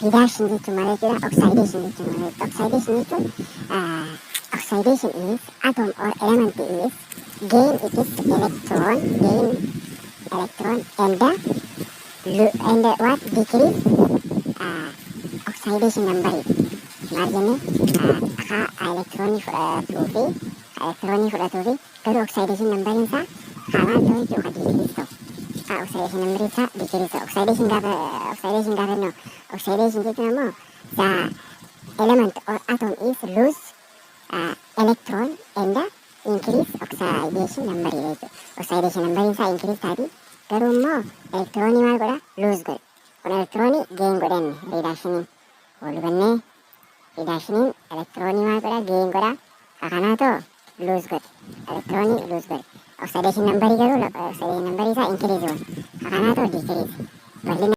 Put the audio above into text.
Reduction jechuun maal jechuudha? Oxidation jechuun maal jechuudha? Oxidation jechuun oxidation is atom or element is gain its electron, and what decrease oxidation number. Maal jenne electron fudhatuu fi garuu oxidation number isaa maal ta'u jechuudha? Decrease ta'u. Oxidation number isaa decrease ta'u. Oxidation gaafa no. Oxidation jechuun ammoo the element or atom is lose electron and increase oxidation number jechuudha. Oxidation number isaa increase taati garuu immoo electronii maal godha? Lose godha. Kun electronii gain godhanne reductioniin wal hubannee reductioniin electronii maal godha? Gain godha. Kakanaatoo lose godha. Electronii lose godha. Oxidation number garuu oxidation number isaa increase godha. Kakanaatoo decrease.